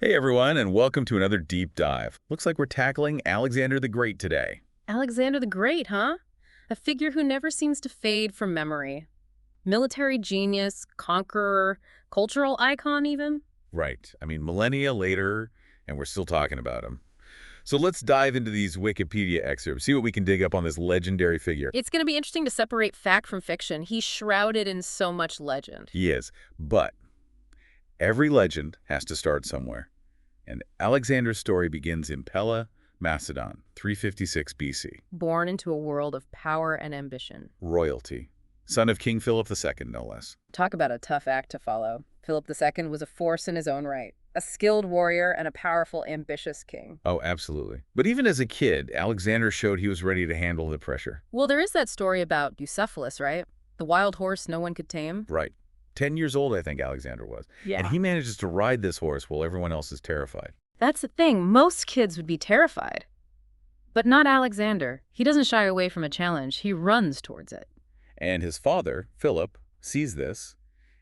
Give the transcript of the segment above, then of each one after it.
Hey everyone, and welcome to another deep dive. Looks like we're tackling Alexander the Great today. Alexander the Great, huh? A figure who never seems to fade from memory. Military genius, conqueror, cultural icon even? Right. Millennia later, and we're still talking about him. So let's dive into these Wikipedia excerpts, see what we can dig up on this legendary figure. It's going to be interesting to separate fact from fiction. He's shrouded in so much legend. He is. But every legend has to start somewhere. And Alexander's story begins in Pella, Macedon, 356 BC. Born into a world of power and ambition. Royalty. Son of King Philip II, no less. Talk about a tough act to follow. Philip II was a force in his own right. A skilled warrior and a powerful, ambitious king. Oh, absolutely. But even as a kid, Alexander showed he was ready to handle the pressure. Well, there is that story about Bucephalus, right? The wild horse no one could tame. Right. 10 years old, I think Alexander was. Yeah. And he manages to ride this horse while everyone else is terrified. That's the thing. Most kids would be terrified. But not Alexander. He doesn't shy away from a challenge. He runs towards it. And his father, Philip, sees this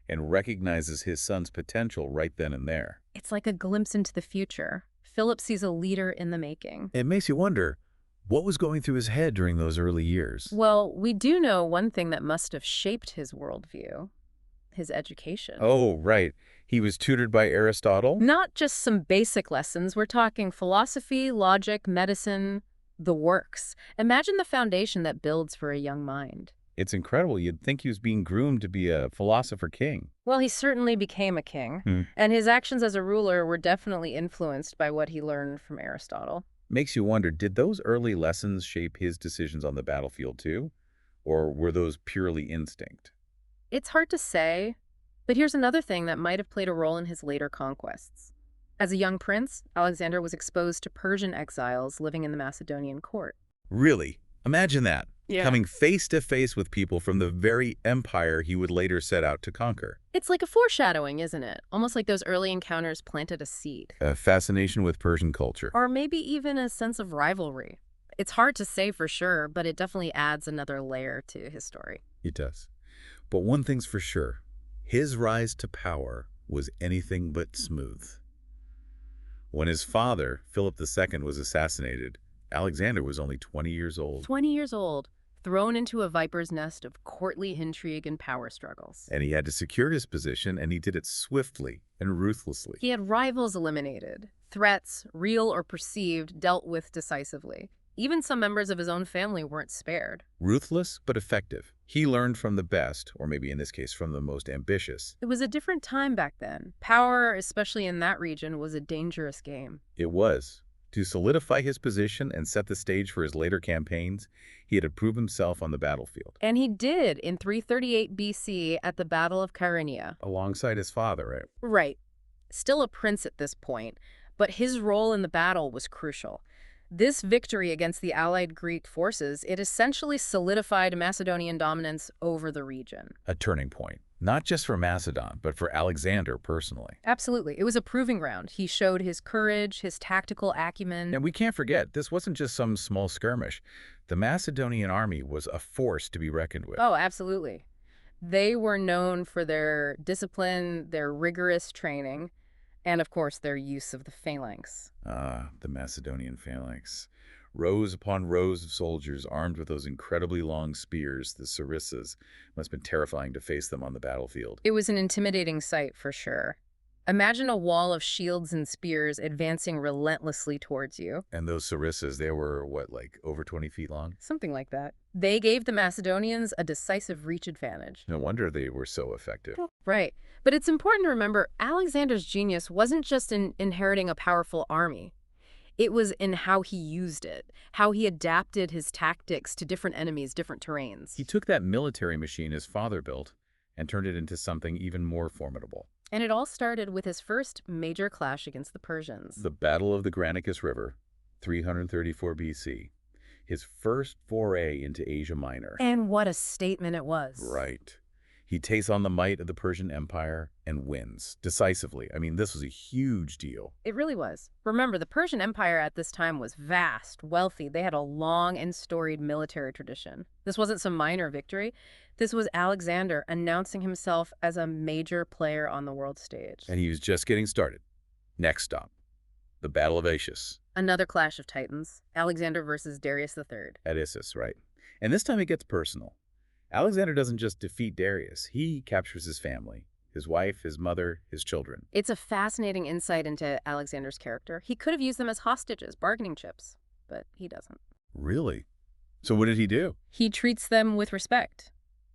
and recognizes his son's potential right then and there. It's like a glimpse into the future. Philip sees a leader in the making. It makes you wonder, what was going through his head during those early years? Well, we do know one thing that must have shaped his worldview. His education. Oh, right. He was tutored by Aristotle? Not just some basic lessons. We're talking philosophy, logic, medicine, the works. Imagine the foundation that builds for a young mind. It's incredible. You'd think he was being groomed to be a philosopher king. Well, he certainly became a king, and his actions as a ruler were definitely influenced by what he learned from Aristotle. Makes you wonder, did those early lessons shape his decisions on the battlefield too? Or were those purely instinct? It's hard to say, but here's another thing that might have played a role in his later conquests. As a young prince, Alexander was exposed to Persian exiles living in the Macedonian court. Really? Imagine that. Yeah. Coming face to face with people from the very empire he would later set out to conquer. It's like a foreshadowing, isn't it? Almost like those early encounters planted a seed. A fascination with Persian culture. Or maybe even a sense of rivalry. It's hard to say for sure, but it definitely adds another layer to his story. It does. But one thing's for sure, his rise to power was anything but smooth. When his father, Philip II, was assassinated, Alexander was only 20 years old. 20 years old, thrown into a viper's nest of courtly intrigue and power struggles. And he had to secure his position, and he did it swiftly and ruthlessly. He had rivals eliminated, threats, real or perceived, dealt with decisively. Even some members of his own family weren't spared. Ruthless, but effective. He learned from the best, or maybe in this case from the most ambitious. It was a different time back then. Power, especially in that region, was a dangerous game. It was. To solidify his position and set the stage for his later campaigns, he had to prove himself on the battlefield. And he did in 338 BC at the Battle of Chaeronea. Alongside his father, right? Right. Still a prince at this point, but his role in the battle was crucial. This victory against the allied Greek forces, it essentially solidified Macedonian dominance over the region. A turning point. Not just for Macedon, but for Alexander personally. Absolutely. It was a proving ground. He showed his courage, his tactical acumen. And we can't forget, this wasn't just some small skirmish. The Macedonian army was a force to be reckoned with. Oh, absolutely. They were known for their discipline, their rigorous training, and of course their use of the phalanx. The Macedonian phalanx. Rows upon rows of soldiers armed with those incredibly long spears, the sarissas. Must have been terrifying to face them on the battlefield. It was an intimidating sight for sure. Imagine a wall of shields and spears advancing relentlessly towards you. And those sarissas, they were, what, like over 20 feet long? Something like that. They gave the Macedonians a decisive reach advantage. No wonder they were so effective. Right. But it's important to remember, Alexander's genius wasn't just in inheriting a powerful army. It was in how he used it, how he adapted his tactics to different enemies, different terrains. He took that military machine his father built and turned it into something even more formidable. And it all started with his first major clash against the Persians. The Battle of the Granicus River, 334 BC. His first foray into Asia Minor. And what a statement it was. Right. He takes on the might of the Persian Empire and wins decisively. This was a huge deal. It really was. Remember, the Persian Empire at this time was vast, wealthy. They had a long and storied military tradition. This wasn't some minor victory. This was Alexander announcing himself as a major player on the world stage. And he was just getting started. Next stop, the Battle of Assus. Another clash of titans, Alexander versus Darius III. At Issus, right? And this time it gets personal. Alexander doesn't just defeat Darius, he captures his family, his wife, his mother, his children. It's a fascinating insight into Alexander's character. He could have used them as hostages, bargaining chips, but he doesn't. Really? So what did he do? He treats them with respect,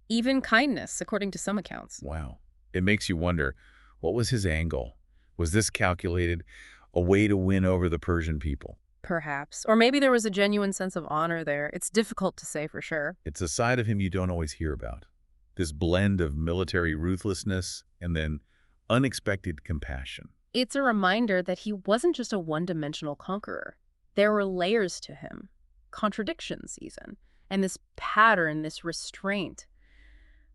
even kindness, according to some accounts. Wow. It makes you wonder, what was his angle? Was this calculated, a way to win over the Persian people? Perhaps. Or maybe there was a genuine sense of honor there. It's difficult to say for sure. It's a side of him you don't always hear about. This blend of military ruthlessness and then unexpected compassion. It's a reminder that he wasn't just a one-dimensional conqueror. There were layers to him, contradictions even, and this pattern, this restraint.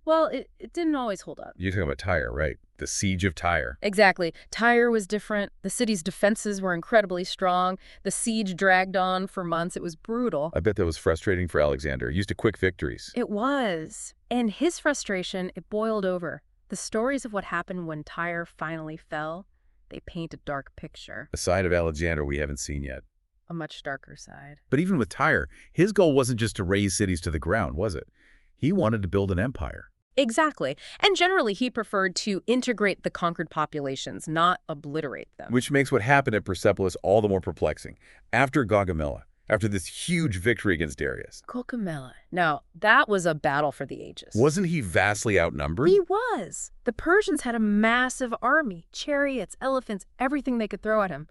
Well, it didn't always hold up. You're talking about Tyre, right? The Siege of Tyre. Exactly. Tyre was different. The city's defenses were incredibly strong. The siege dragged on for months. It was brutal. I bet that was frustrating for Alexander. Used to quick victories. It was. And his frustration, it boiled over. The stories of what happened when Tyre finally fell, they paint a dark picture. A side of Alexander we haven't seen yet. A much darker side. But even with Tyre, his goal wasn't just to raise cities to the ground, was it? He wanted to build an empire. Exactly. And generally, he preferred to integrate the conquered populations, not obliterate them. Which makes what happened at Persepolis all the more perplexing. After Gaugamela, after this huge victory against Darius. Gaugamela. Now, that was a battle for the ages. Wasn't he vastly outnumbered? He was. The Persians had a massive army, chariots, elephants, everything they could throw at him.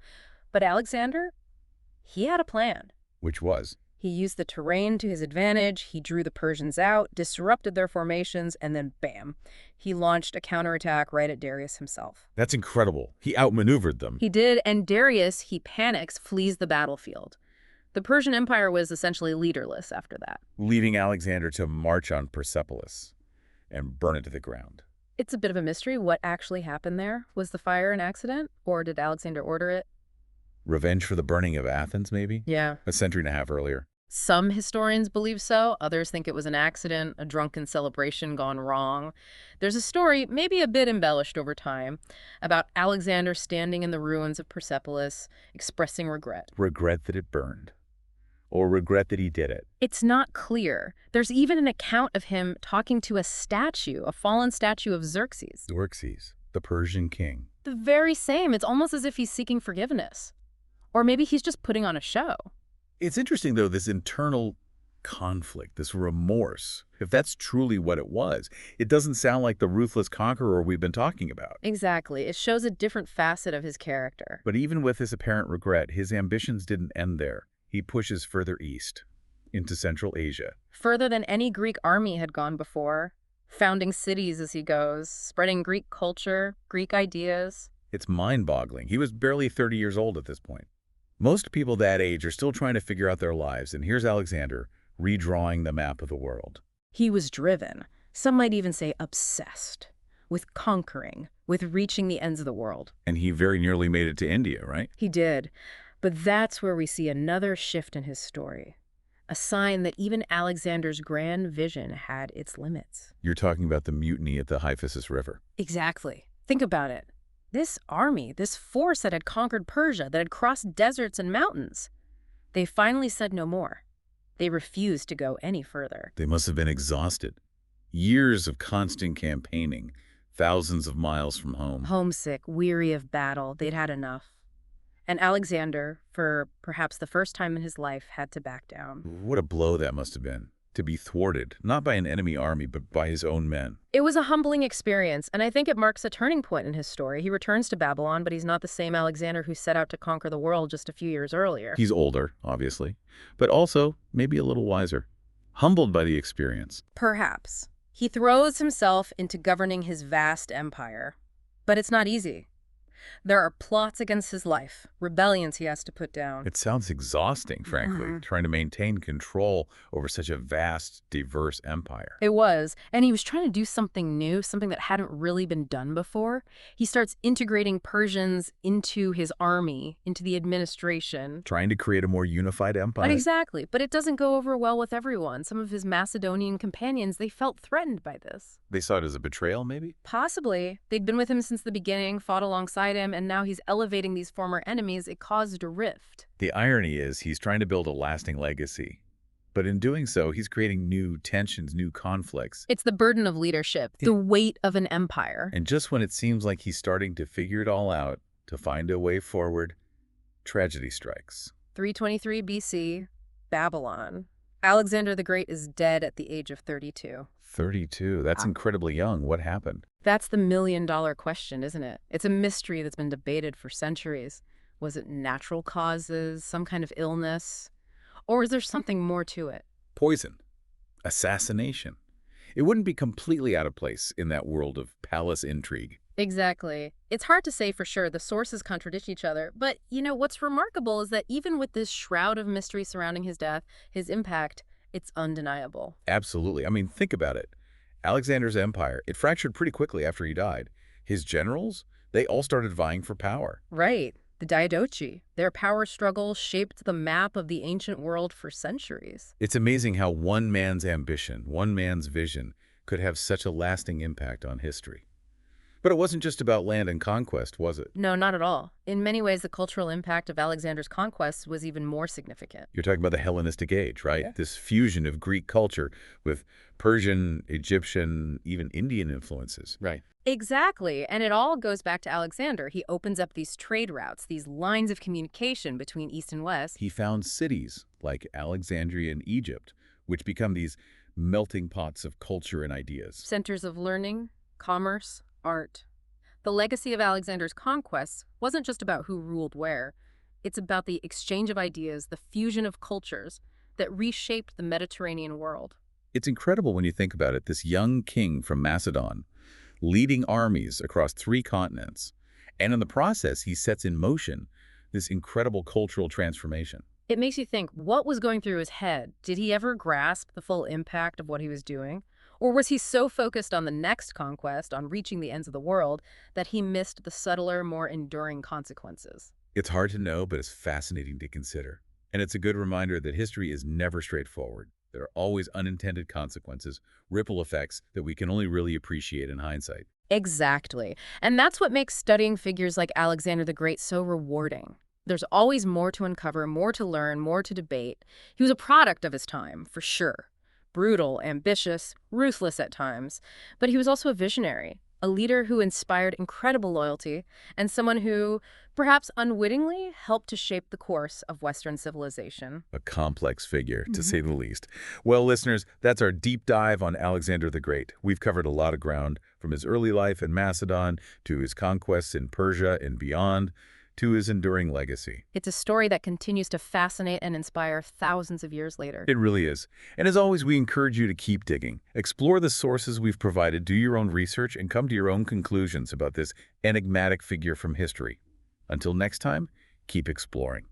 But Alexander, he had a plan. Which was? He used the terrain to his advantage, he drew the Persians out, disrupted their formations, and then bam, he launched a counterattack right at Darius himself. That's incredible. He outmaneuvered them. He did, and Darius, he panics, flees the battlefield. The Persian Empire was essentially leaderless after that. Leaving Alexander to march on Persepolis and burn it to the ground. It's a bit of a mystery what actually happened there. Was the fire an accident, or did Alexander order it? Revenge for the burning of Athens, maybe? Yeah. A century and a half earlier. Some historians believe so. Others think it was an accident, a drunken celebration gone wrong. There's a story, maybe a bit embellished over time, about Alexander standing in the ruins of Persepolis, expressing regret. Regret that it burned. Or regret that he did it. It's not clear. There's even an account of him talking to a statue, a fallen statue of Xerxes. Xerxes, the Persian king. The very same. It's almost as if he's seeking forgiveness. Or maybe he's just putting on a show. It's interesting, though, this internal conflict, this remorse. If that's truly what it was, it doesn't sound like the ruthless conqueror we've been talking about. Exactly. It shows a different facet of his character. But even with this apparent regret, his ambitions didn't end there. He pushes further east, into Central Asia. Further than any Greek army had gone before, founding cities as he goes, spreading Greek culture, Greek ideas. It's mind-boggling. He was barely 30 years old at this point. Most people that age are still trying to figure out their lives, and here's Alexander redrawing the map of the world. He was driven, some might even say obsessed, with conquering, with reaching the ends of the world. And he very nearly made it to India, right? He did. But that's where we see another shift in his story, a sign that even Alexander's grand vision had its limits. You're talking about the mutiny at the Hyphasis River. Exactly. Think about it. This army, this force that had conquered Persia, that had crossed deserts and mountains, they finally said no more. They refused to go any further. They must have been exhausted. Years of constant campaigning, thousands of miles from home. Homesick, weary of battle, they'd had enough. And Alexander, for perhaps the first time in his life, had to back down. What a blow that must have been. To be thwarted, not by an enemy army, but by his own men. It was a humbling experience, and I think it marks a turning point in his story. He returns to Babylon, but he's not the same Alexander who set out to conquer the world just a few years earlier. He's older, obviously, but also maybe a little wiser. Humbled by the experience. Perhaps. He throws himself into governing his vast empire. But it's not easy. There are plots against his life, rebellions he has to put down. It sounds exhausting, frankly, trying to maintain control over such a vast, diverse empire. It was, and he was trying to do something new, something that hadn't really been done before. He starts integrating Persians into his army, into the administration. Trying to create a more unified empire. Exactly, but it doesn't go over well with everyone. Some of his Macedonian companions, they felt threatened by this. They saw it as a betrayal, maybe? Possibly. They'd been with him since the beginning, fought alongside alongside him, and now he's elevating these former enemies. It caused a rift. The irony is he's trying to build a lasting legacy. But in doing so, he's creating new tensions, new conflicts. It's the burden of leadership, the weight of an empire. And just when it seems like he's starting to figure it all out, to find a way forward, tragedy strikes. 323 BC, Babylon. Alexander the Great is dead at the age of 32. 32. That's incredibly young. What happened? That's the million-dollar question, isn't it? It's a mystery that's been debated for centuries. Was it natural causes, some kind of illness? Or is there something more to it? Poison. Assassination. It wouldn't be completely out of place in that world of palace intrigue. Exactly. It's hard to say for sure. The sources contradict each other. But, what's remarkable is that even with this shroud of mystery surrounding his death, his impact, it's undeniable. Absolutely. I mean, think about it. Alexander's empire, it fractured pretty quickly after he died. His generals, they all started vying for power. Right. The Diadochi. Their power struggle shaped the map of the ancient world for centuries. It's amazing how one man's ambition, one man's vision, could have such a lasting impact on history. But it wasn't just about land and conquest, was it? No, not at all. In many ways, the cultural impact of Alexander's conquests was even more significant. You're talking about the Hellenistic age, right? Yeah. This fusion of Greek culture with Persian, Egyptian, even Indian influences. Right. Exactly. And it all goes back to Alexander. He opens up these trade routes, these lines of communication between East and West. He found cities like Alexandria in Egypt, which become these melting pots of culture and ideas. Centers of learning, commerce, art. The legacy of Alexander's conquests wasn't just about who ruled where. It's about the exchange of ideas, the fusion of cultures that reshaped the Mediterranean world. It's incredible when you think about it. This young king from Macedon, leading armies across 3 continents. And in the process, he sets in motion this incredible cultural transformation. It makes you think, what was going through his head? Did he ever grasp the full impact of what he was doing? Or was he so focused on the next conquest, on reaching the ends of the world, that he missed the subtler, more enduring consequences? It's hard to know, but it's fascinating to consider. And it's a good reminder that history is never straightforward. There are always unintended consequences, ripple effects that we can only really appreciate in hindsight. Exactly. And that's what makes studying figures like Alexander the Great so rewarding. There's always more to uncover, more to learn, more to debate. He was a product of his time, for sure. Brutal, ambitious, ruthless at times. But he was also a visionary, a leader who inspired incredible loyalty, and someone who, perhaps unwittingly, helped to shape the course of Western civilization. A complex figure, to say the least. Well, listeners, that's our deep dive on Alexander the Great. We've covered a lot of ground, from his early life in Macedon, to his conquests in Persia and beyond, to his enduring legacy. It's a story that continues to fascinate and inspire thousands of years later. It really is. And as always, we encourage you to keep digging. Explore the sources we've provided, do your own research, and come to your own conclusions about this enigmatic figure from history. Until next time, keep exploring.